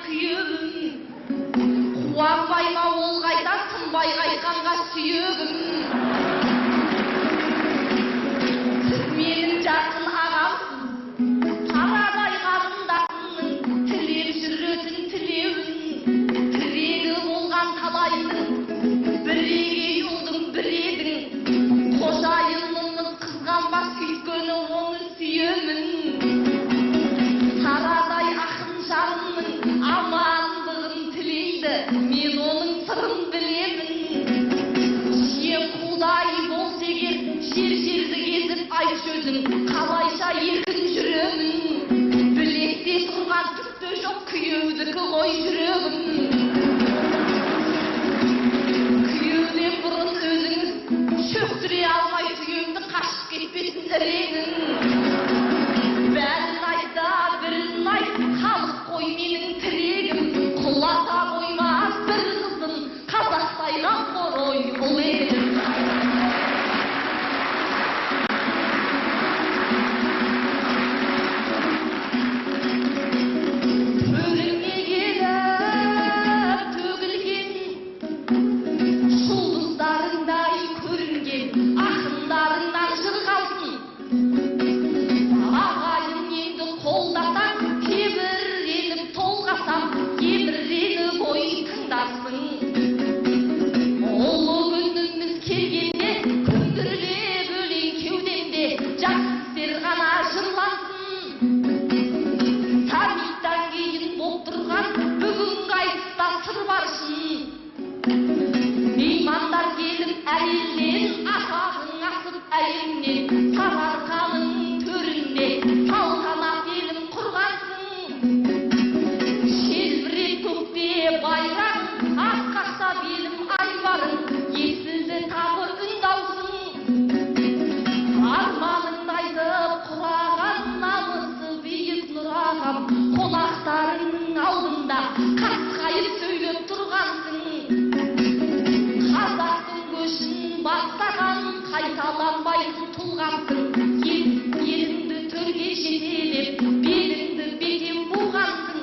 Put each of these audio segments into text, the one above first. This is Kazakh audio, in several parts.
сүйегім, қуанбайға ол қайда тынбай қайтқанға сүйегім. Сіз менің жақын ағамсың, парадай қарындасымның, тілеп жүретін тілеуің, тірегі болған талайдың, бірегей ұлдың бір едің, қожайынымыз қызғанбас өйткені оны сүйемін. Тарадай ақын жарымның амандығын тілейді, мен оның сырын білемін. Жиен құдай болса егер, жер-жерді кезіп айт сөзін, қалайша еркін жүремін. Білекте тұрған түкті жоқ, күйеудікі ғой жүрегім. Күйеуден бұрын өзіңіз шөктіре алмай түйемді қашып кетпесін іреңін. Бәрін айта, бірін айт, халық қой менің тірегім. Құлата қоймас бір қызым, қазақтайған қорой ұл едім. Төріңе келіп төгілген, жұлдыздарыңдай көрінген, ақындарыңнан жыр қалсын. Ағайын енді қолдасаң, тебіреніп толғасам, еміреніп ой тыңдарсың. Ұлы күніміз келгенде, күндірлеп өлең кеудемде, жақсы істер ғана жырлансын. Саммиттан кейін боп тұрған бүгінгі айтыста сыр баршын. Меймандар келіп әлемнен, атағың асып әлемнен, сарыарқаның төрінде салтанат елім құрғансың. Желбіреп көкте байрағың, асқақтап елім айбарың, естілді тағы үн даусың. Арманыңды айтып құраған намысы биік нұрағам, қонақтарыңның алдында қасқайып сөйлеп тұрғансың. Қазақтың көшін бастаған қайталанбайтын тұлғамсың. Еліңді төрге жетелеп, беліңді бекем буғансың.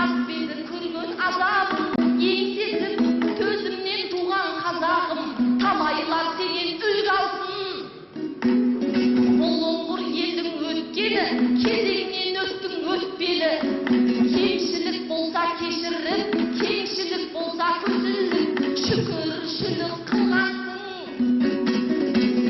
Аз беді көрген азабым, еңсесіп төзімнен туған қазағым, талайлар сенен үлгі алсын. Бұл оңғыр елдің өткені, кезеңнен өттің өтпелі. Кемшілік болса кешіріп, кеңшілік болса көзіліп, шүкіршілік қылғансың.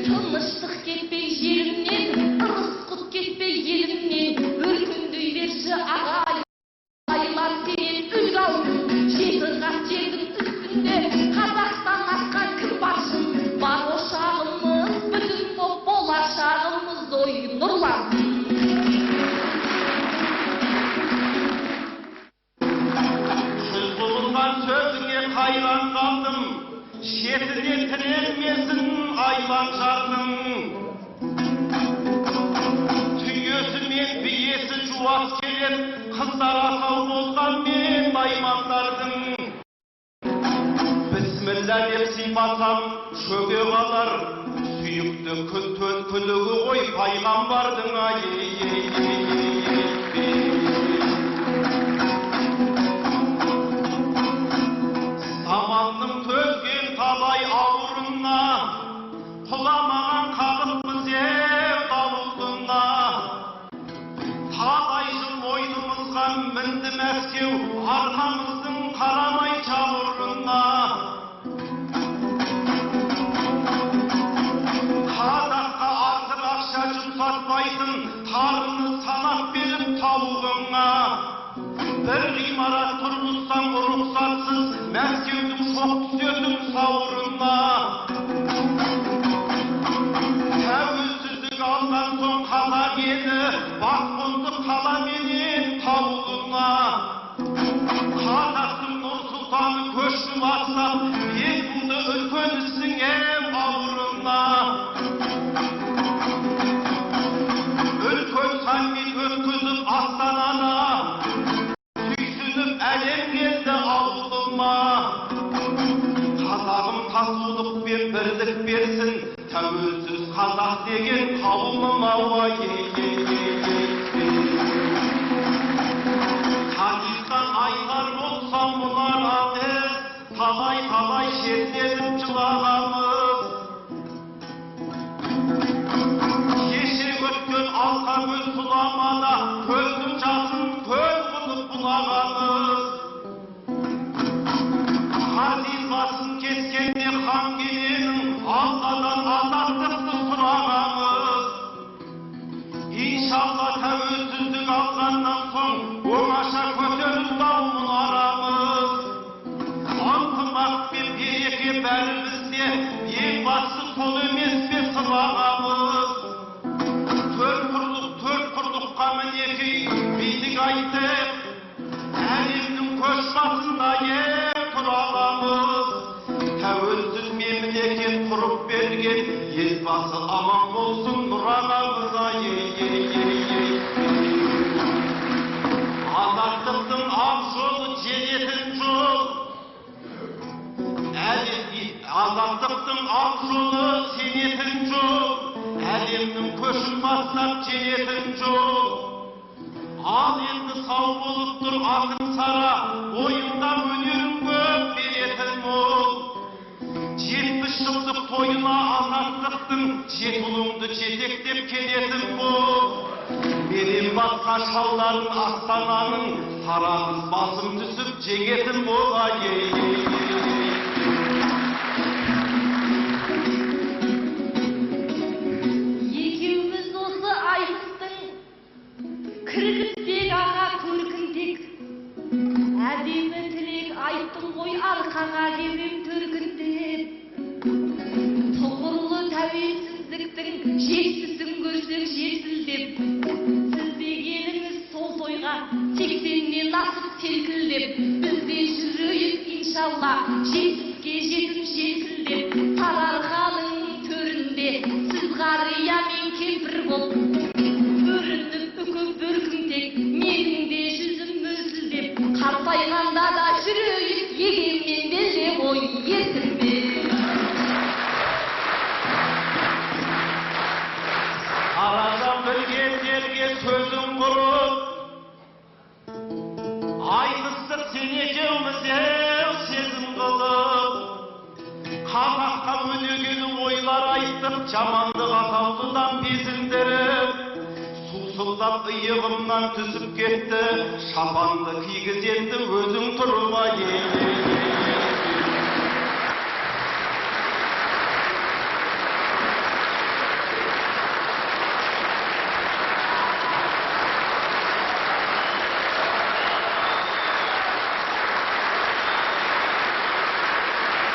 Тыныштық кетпей жерімнен, ырыс-құт кетпей елімнен, өркіндей берші ағайлар сенен үлгі алсын. Жеті қат жердің үстінде Қазақстан асқан кім баршын, бар ошағымыз бүтін боп, болашағымыз ой нұрлансын. Жүз бұлынған сөзіңе қайран қалдым, шетінен тірелмесін айбан жардың. Түйесі мен биесі жуас келіп, қыздар атау болған мен наймандардың. Бісміллә деп сипасам шөге қалар, сүйікті күн күдігі ғой пайғамбардың Заманның төзген талай ауырына, құламаған қағыппыз дауылдына. Талай жыл мойнымызға мінді Мәскеу, арқамыздың қарамай жауырына. Қазаққа артық ақша жұмсатпайтын, тарыны санап беріп тауығыңа. Bir ғимарат тұрғызсаң рұқсатсыз, Мәскеудің шоқ түсетін сауырына. Тәуелсіздік алған соң қазақ елі, басқұнды қаламенен тауылына. Қазақтың Нұр-Сұлтаны көшті бастап, бекуді үлкен ісің ауырына. Үлкен саммит өткізіп Астанада, әлем келді ауылыма. Қазағым татулық пен бірлік берсін, тәуелсіз қазақ деген қауымыма. Қазақстан айғар талай шертетіп жылағамыз. Кеше өткен алқа көз сұламада көздің жасын көл қылып бұлағамыз. Қазин басын кескенде хан кененің алладан азаттықты сұрағамыз. İnşallah tevhüdsüzlük algandan son oңаша көтерілді ау мұнарамыз. Антымақ пен береке бәрімізде ең бастысы сол емес пе сылағамыз. Төрт құрлыққа мінекей билік айтып, әлемнің көшбасында ең тұрағамыз. Тәуелсіз мемлекет құрып берген елбасы аман болсын нұрағамызға. Азаттықтың ақ жолы жететін жол. Азаттықтың ақ жолы сенетін жол. Әлемнің көшін бастап жететін жол. Ал енді сау болып тұр ақын сара, ойында өнерін көп беретін мол. 70 жылдық тойына азаттықтың жетұлыңды жетектеп келетін бұл. Менен басқа шалдарын Астананың сараңыз басым түсіп жегетін бола. Екеуміз осы айтыстың кіргізбек аға көркіндек. Әдемі тілек айттым ғой арқаңа кебем төркіндеп. Тұғырлы тәуелсіздіктің жетсісін көрсек жетілдеп. Сіз дегеніңіз сол тойға 80-нен асып селкілдеп. Бізде жүрейік иншалла жетістікке жетім жетілдеп. Сарыарқаның төрінде сіз қария мен кемпір болып көрініп үкі бөркімтек. Менің де жүзім мөсілдеп. Қартайғанда да жүрейік егемен белде ғой еркінбе. Арадан білгендерге сөзім құрып, айтыстық сен екеуміз сезім қылып. Қазаққа өнегенің ойлар айттық, жамандық атаулыдан безіндіріп. Сусылдап иығымнан түсіп кетті, шапанды кигізетті өзің тұрма